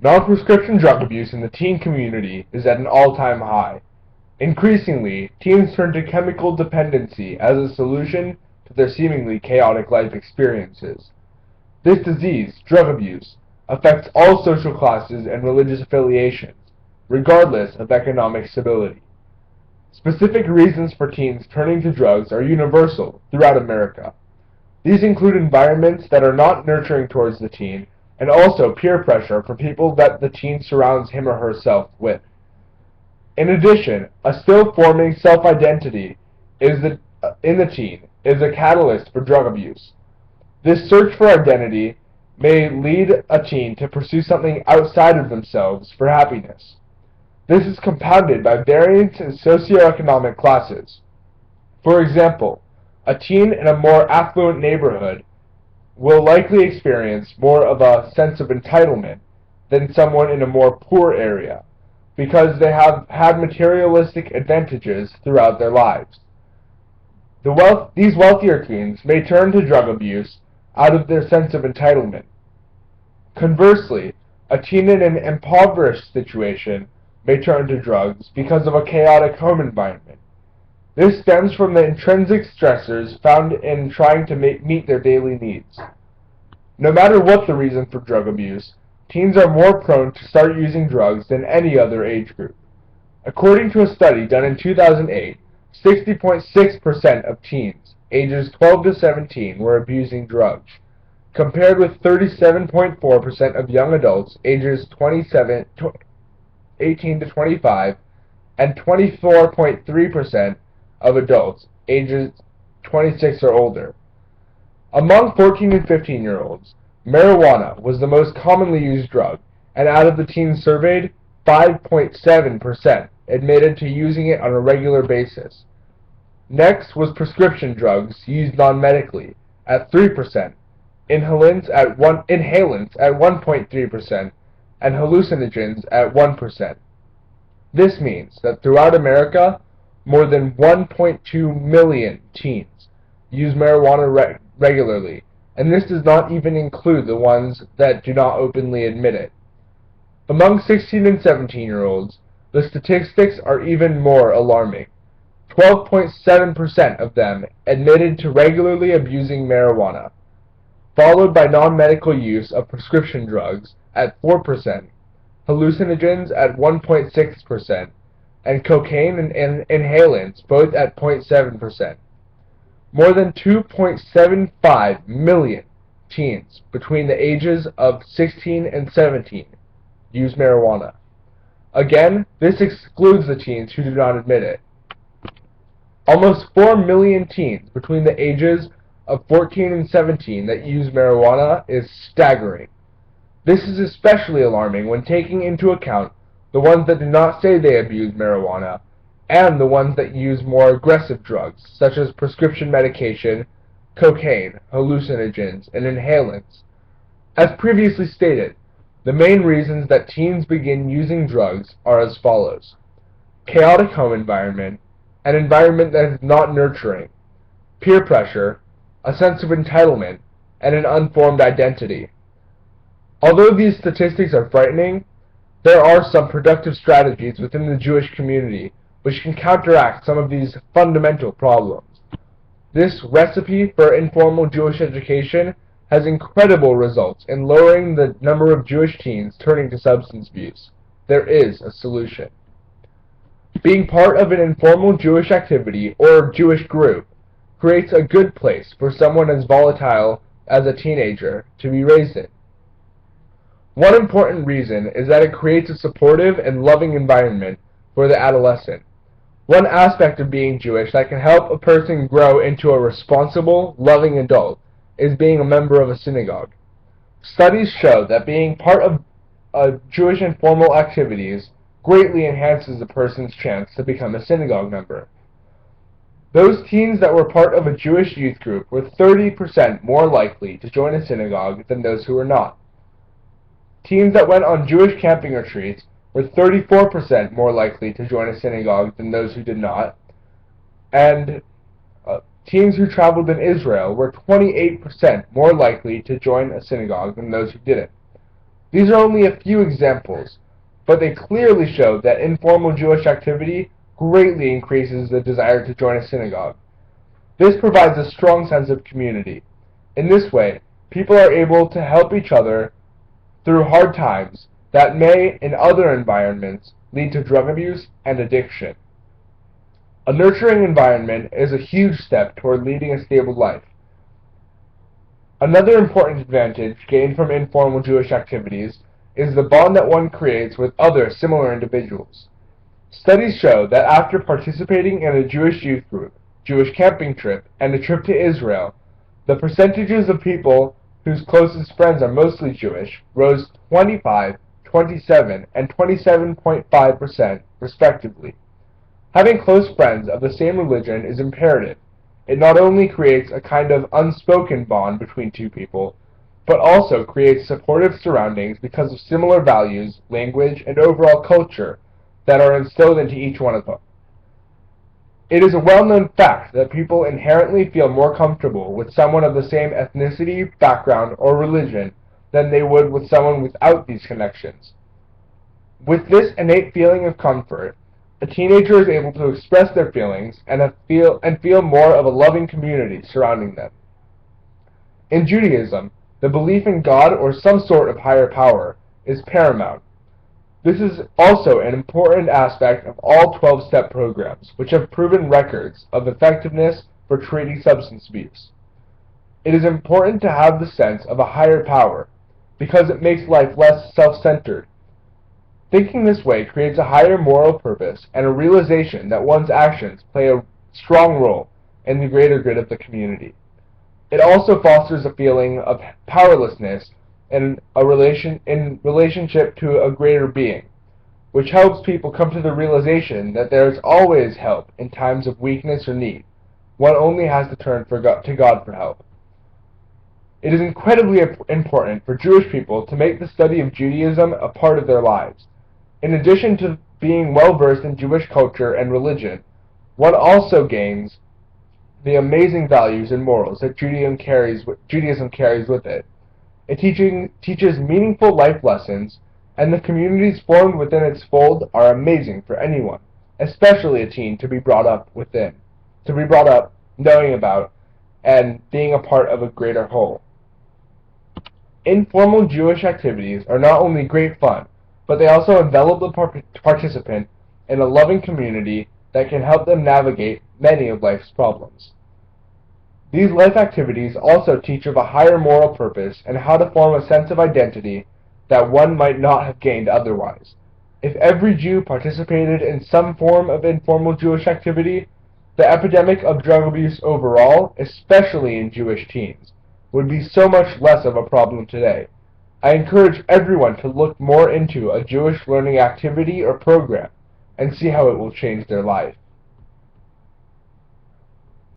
Non-prescription drug abuse in the teen community is at an all-time high. Increasingly, teens turn to chemical dependency as a solution to their seemingly chaotic life experiences. This disease, drug abuse, affects all social classes and religious affiliations, regardless of economic stability. Specific reasons for teens turning to drugs are universal throughout America. These include environments that are not nurturing towards the teen, and also peer pressure from people that the teen surrounds him or herself with. In addition, a still forming self-identity in the teen is a catalyst for drug abuse. This search for identity may lead a teen to pursue something outside of themselves for happiness. This is compounded by variance in socioeconomic classes. For example, a teen in a more affluent neighborhood will likely experience more of a sense of entitlement than someone in a more poor area, because they have had materialistic advantages throughout their lives. These wealthier teens may turn to drug abuse out of their sense of entitlement. Conversely, a teen in an impoverished situation may turn to drugs because of a chaotic home environment. This stems from the intrinsic stressors found in trying to meet their daily needs. No matter what the reason for drug abuse, teens are more prone to start using drugs than any other age group. According to a study done in 2008, 60.6% of teens ages 12 to 17 were abusing drugs, compared with 37.4% of young adults ages 18 to 25 and 24.3% of adults ages 26 or older. Among 14 and 15-year-olds, marijuana was the most commonly used drug, and out of the teens surveyed, 5.7% admitted to using it on a regular basis. Next was prescription drugs used non-medically at 3%, inhalants at 1.3%, and hallucinogens at 1%. This means that throughout America, more than 1.2 million teens use marijuana regularly, and this does not even include the ones that do not openly admit it. Among 16 and 17-year-olds, the statistics are even more alarming. 12.7% of them admitted to regularly abusing marijuana, followed by non-medical use of prescription drugs at 4%, hallucinogens at 1.6%, and cocaine and inhalants both at 0.7%. More than 2.75 million teens between the ages of 16 and 17 use marijuana. Again, this excludes the teens who do not admit it. Almost 4 million teens between the ages of 14 and 17 that use marijuana is staggering. This is especially alarming when taking into account the ones that do not say they abuse marijuana, and the ones that use more aggressive drugs, such as prescription medication, cocaine, hallucinogens, and inhalants. As previously stated, the main reasons that teens begin using drugs are as follows: chaotic home environment, an environment that is not nurturing, peer pressure, a sense of entitlement, and an unformed identity. Although these statistics are frightening, there are some productive strategies within the Jewish community which can counteract some of these fundamental problems. This recipe for informal Jewish education has incredible results in lowering the number of Jewish teens turning to substance abuse. There is a solution. Being part of an informal Jewish activity or Jewish group creates a good place for someone as volatile as a teenager to be raised in. One important reason is that it creates a supportive and loving environment for the adolescent. One aspect of being Jewish that can help a person grow into a responsible, loving adult is being a member of a synagogue. Studies show that being part of Jewish informal activities greatly enhances a person's chance to become a synagogue member. Those teens that were part of a Jewish youth group were 30% more likely to join a synagogue than those who were not. Teens that went on Jewish camping retreats were 34% more likely to join a synagogue than those who did not, and teens who traveled in Israel were 28% more likely to join a synagogue than those who didn't. These are only a few examples, but they clearly show that informal Jewish activity greatly increases the desire to join a synagogue. This provides a strong sense of community. In this way, people are able to help each other through hard times that may, in other environments, lead to drug abuse and addiction. A nurturing environment is a huge step toward leading a stable life. Another important advantage gained from informal Jewish activities is the bond that one creates with other similar individuals. Studies show that after participating in a Jewish youth group, Jewish camping trip, and a trip to Israel, the percentages of people whose closest friends are mostly Jewish rose 25, 27, and 27.5% respectively. Having close friends of the same religion is imperative. It not only creates a kind of unspoken bond between two people, but also creates supportive surroundings because of similar values, language, and overall culture that are instilled into each one of them. It is a well-known fact that people inherently feel more comfortable with someone of the same ethnicity, background, or religion than they would with someone without these connections. With this innate feeling of comfort, a teenager is able to express their feelings and feel more of a loving community surrounding them. In Judaism, the belief in God or some sort of higher power is paramount. This is also an important aspect of all 12-step programs, which have proven records of effectiveness for treating substance abuse. It is important to have the sense of a higher power, because it makes life less self-centered. Thinking this way creates a higher moral purpose and a realization that one's actions play a strong role in the greater good of the community. It also fosters a feeling of powerlessness in relationship to a greater being, which helps people come to the realization that there is always help in times of weakness or need. One only has to turn to God for help. It is incredibly important for Jewish people to make the study of Judaism a part of their lives. In addition to being well-versed in Jewish culture and religion, one also gains the amazing values and morals that Judaism carries with it. It teaches meaningful life lessons, and the communities formed within its fold are amazing for anyone, especially a teen, to be brought up knowing about, and being a part of a greater whole. Informal Jewish activities are not only great fun, but they also envelop the participant in a loving community that can help them navigate many of life's problems. These life activities also teach of a higher moral purpose and how to form a sense of identity that one might not have gained otherwise. If every Jew participated in some form of informal Jewish activity, the epidemic of drug abuse overall, especially in Jewish teens, would be so much less of a problem today. I encourage everyone to look more into a Jewish learning activity or program and see how it will change their life.